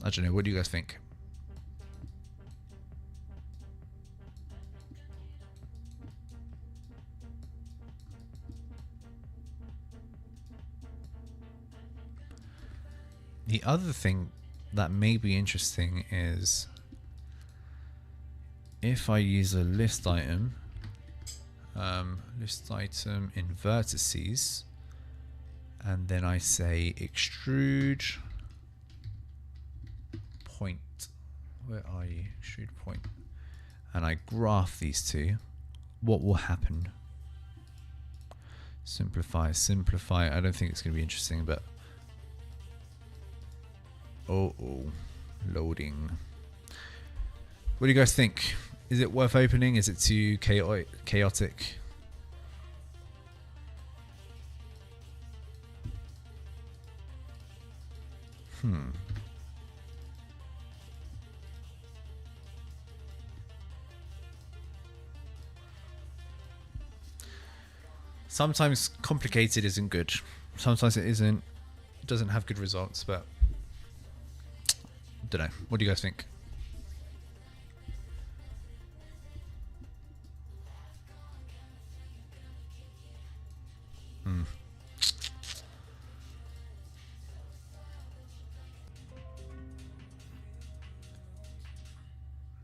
[SPEAKER 1] I don't know. What do you guys think? The other thing that may be interesting is if I use a list item in vertices, and then I say extrude point. Where are you? Extrude point. And I graph these two. What will happen? Simplify. I don't think it's going to be interesting, but oh, loading. What do you guys think? Is it worth opening? Is it too chaotic? Sometimes complicated isn't good. Sometimes it isn't. It doesn't have good results, but don't know. What do you guys think?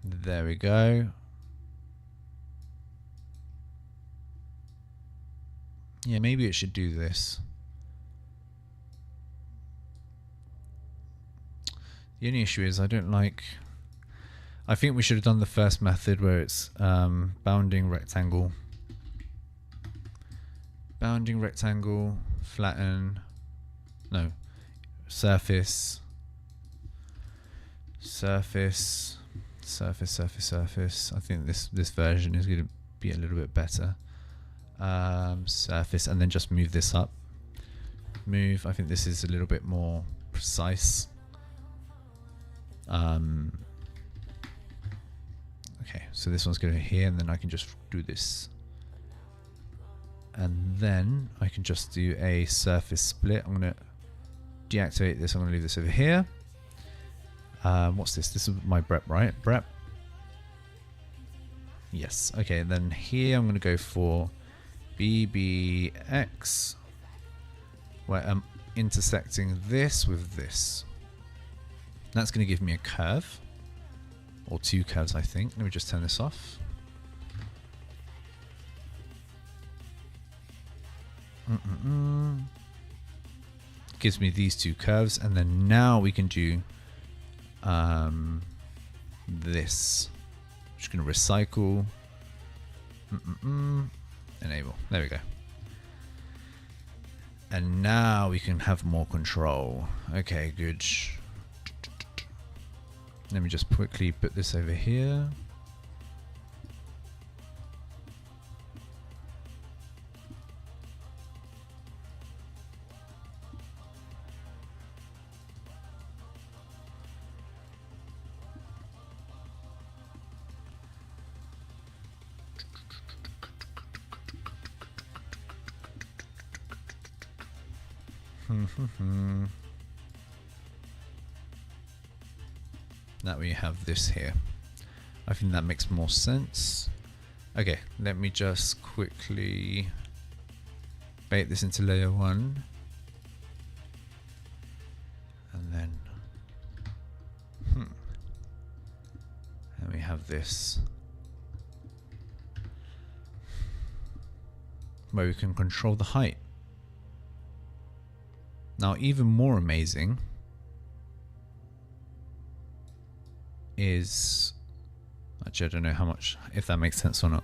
[SPEAKER 1] There we go. Yeah, maybe it should do this. The only issue is I don't like... I think we should have done the first method where it's bounding rectangle. Bounding rectangle, flatten, no, surface, surface, surface, surface, surface. I think this version is going to be a little bit better. Surface, and then just move this up. Move, I think this is a little bit more precise. Okay, so this one's going to here, and then I can just do this. And then I can just do a surface split. I'm going to deactivate this. I'm going to leave this over here. What's this? This is my brep, right? Brep. Yes. Okay. And then here I'm going to go for BBX, where I'm intersecting this with this. That's going to give me a curve, or two curves, I think. Let me just turn this off. Gives me these two curves, and then now we can do this. I'm just going to recycle. Enable. There we go. And now we can have more control. Okay, good. Let me just quickly put this over here. Now we have this here. I think that makes more sense. Okay, let me just quickly bake this into layer 1. And then and we have this where we can control the height. Now, even more amazing is, actually, I don't know how much, if that makes sense or not.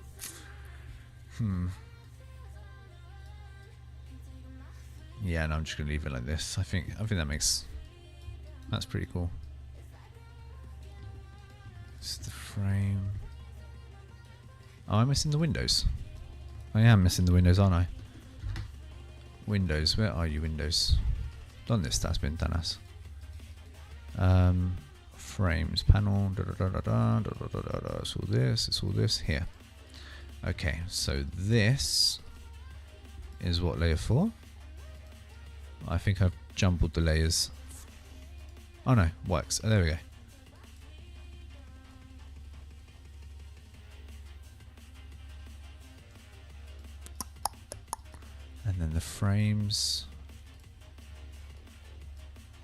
[SPEAKER 1] Yeah, no, I'm just gonna leave it like this. I think that's pretty cool. This is the frame. Oh, I'm missing the windows. I am missing the windows, aren't I? Windows, where are you, Windows? Done this, that's been done us. Frames, panel, it's all this here. Okay, so this is what layer 4? I think I've jumbled the layers. Oh no, works. Oh, there we go. And then the frames,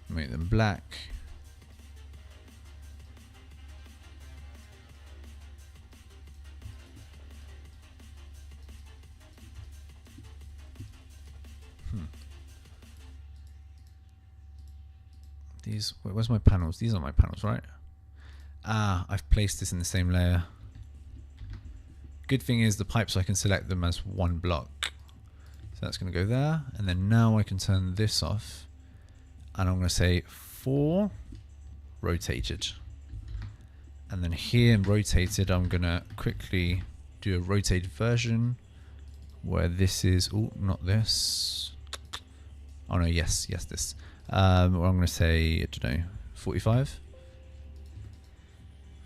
[SPEAKER 1] make them black. These, where's my panels? These are my panels, right? Ah, I've placed this in the same layer. Good thing is the pipes, I can select them as one block. So that's going to go there. And then now I can turn this off. And I'm going to say 4 rotated. And then here in rotated, I'm going to quickly do a rotated version where this is, oh, not this. Oh no, yes, this. Or I'm going to say, I don't know, 45.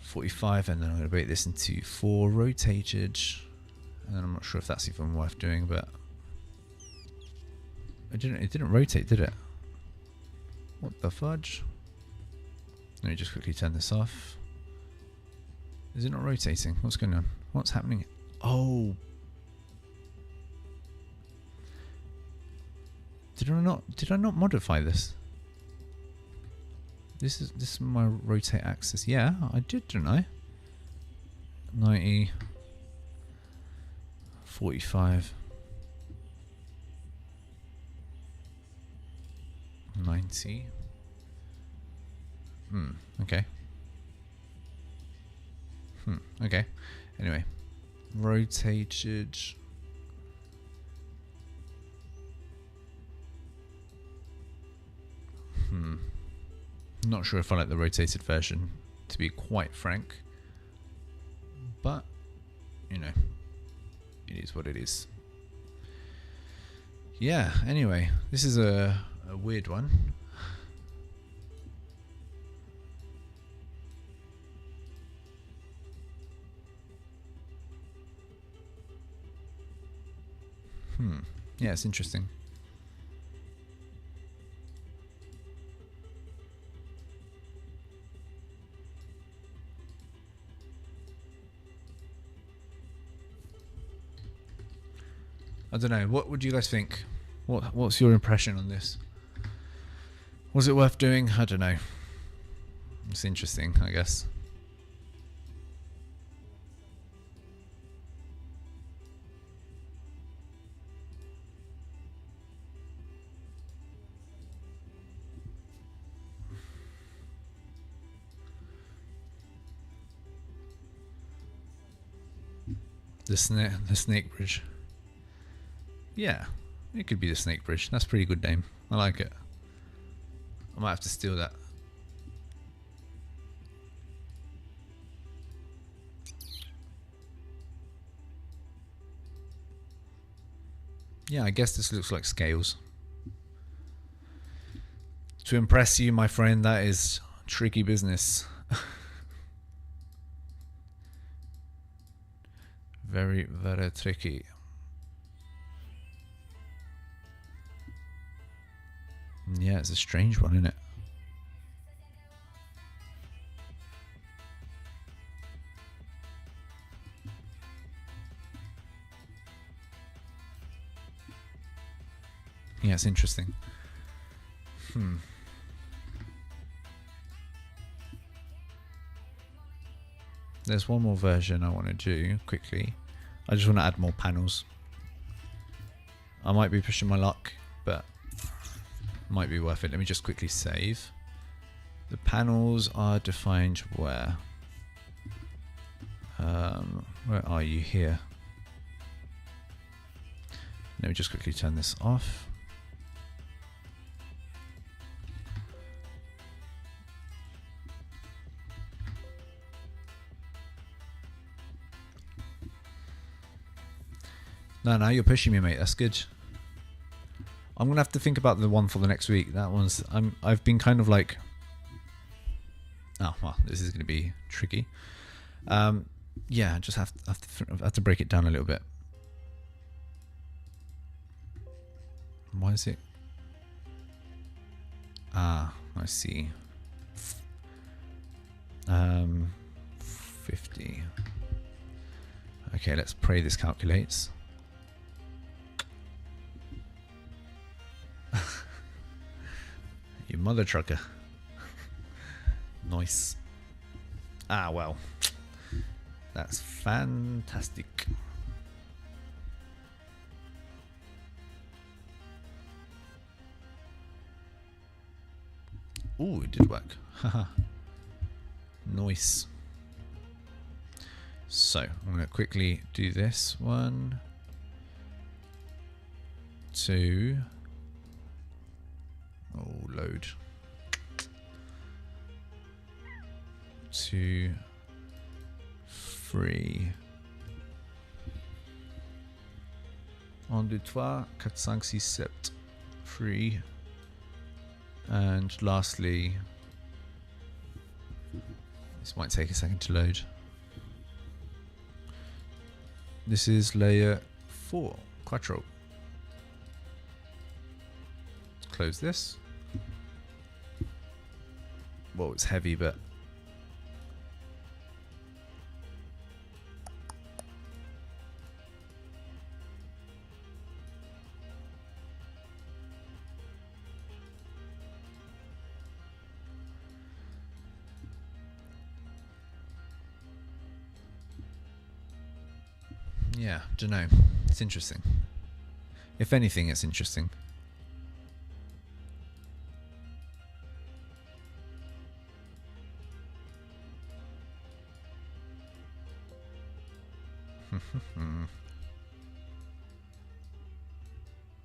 [SPEAKER 1] 45, and then I'm going to break this into 4 rotated. And I'm not sure if that's even worth doing, but it didn't rotate, did it? What the fudge? Let me just quickly turn this off. Is it not rotating? What's going on? What's happening? Oh. Did I not modify this? This is my rotate axis. Yeah, I did, didn't I? 90, 45, 90. Okay. Okay. Anyway, rotated. Not sure if I like the rotated version, to be quite frank. But, you know, it is what it is. Yeah, anyway, this is a weird one. Yeah, it's interesting. I don't know. What would you guys think? What's your impression on this? Was it worth doing? I don't know. It's interesting, I guess. The snake bridge. Yeah, it could be the snake bridge. That's a pretty good name. I like it. I might have to steal that. Yeah, I guess this looks like scales. To impress you, my friend, that is tricky business. Very, very tricky. Yeah, it's a strange one, isn't it? Yeah, it's interesting. There's one more version I want to do quickly. I just want to add more panels. I might be pushing my luck, but might be worth it. Let me just quickly save. The panels are defined where? Where are you here? Let me just quickly turn this off. No, you're pushing me, mate. That's good. I'm gonna have to think about the one for the next week. That one's I've been kind of like, oh well, this is gonna be tricky. Yeah, just have to break it down a little bit. Why is it? Ah, I see. 50. Okay, let's pray this calculates. You mother trucker. Nice. Ah, well. That's fantastic. Ooh, it did work. Haha. Nice. So, I'm going to quickly do this. 1, 2. Oh, load. 2, 3. 1, 2, 3, 4, 5, 6, 7. 3. And lastly, this might take a second to load. This is layer 4, Quattro. Let's close this. Well, it's heavy, but yeah, don't know. It's interesting. If anything, it's interesting.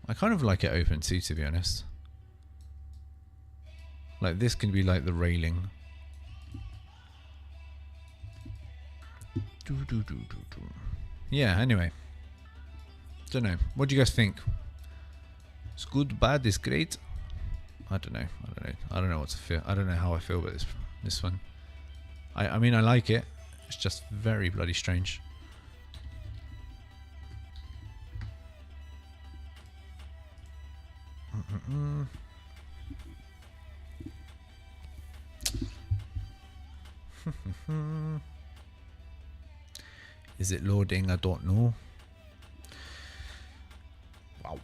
[SPEAKER 1] I kind of like it open too, to be honest. Like this can be like the railing. Yeah, anyway. Don't know. What do you guys think? It's good, bad, it's great. I don't know. I don't know what to feel. I don't know how I feel about this one. I mean, I like it. It's just very bloody strange. Is it loading? I don't know. Wow.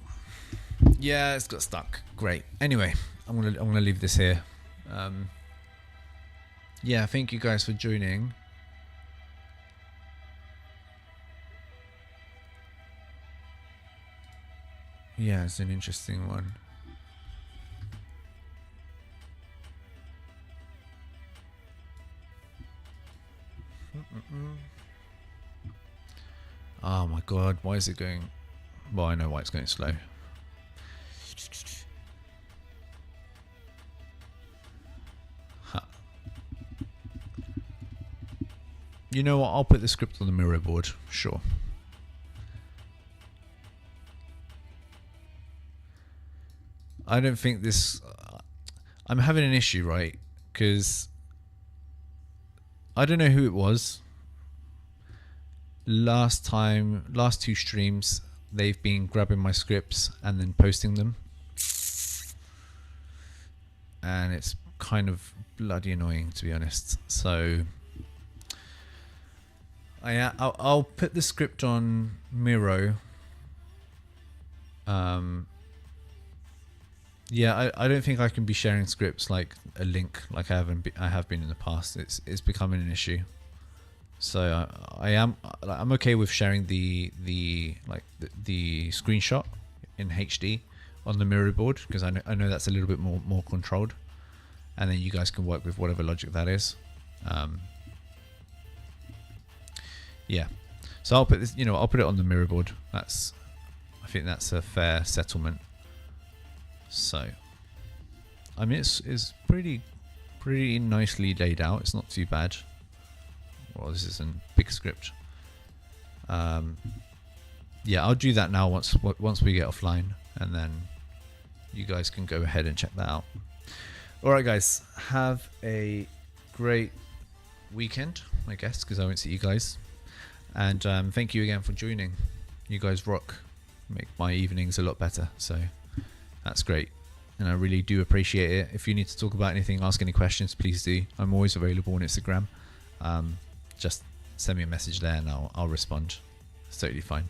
[SPEAKER 1] Yeah, it's got stuck. Great. Anyway, I'm gonna leave this here. Yeah, thank you guys for joining. Yeah, it's an interesting one. Oh my god, why is it going? Well, I know why it's going slow. Huh. You know what? I'll put the script on the mirror board. Sure. I don't think this... I'm having an issue, right? Because I don't know who it was. Last two streams, they've been grabbing my scripts and then posting them. And it's kind of bloody annoying, to be honest. So I'll put the script on Miro. Yeah, I don't think I can be sharing scripts like a link like I have been in the past. It's becoming an issue. So I'm okay with sharing the screenshot in HD on the mirror board, because I know that's a little bit more controlled, and then you guys can work with whatever logic that is. Yeah, so I'll put this, I'll put it on the mirror board. I think that's a fair settlement. So, I mean, it's pretty nicely laid out. It's not too bad. Well, this is a big script. Yeah, I'll do that now once we get offline, and then you guys can go ahead and check that out. All right, guys, have a great weekend, I guess, because I won't see you guys. And thank you again for joining. You guys rock. Make my evenings a lot better. So that's great. And I really do appreciate it. If you need to talk about anything, ask any questions, please do. I'm always available on Instagram. Just send me a message there and I'll respond. It's totally fine.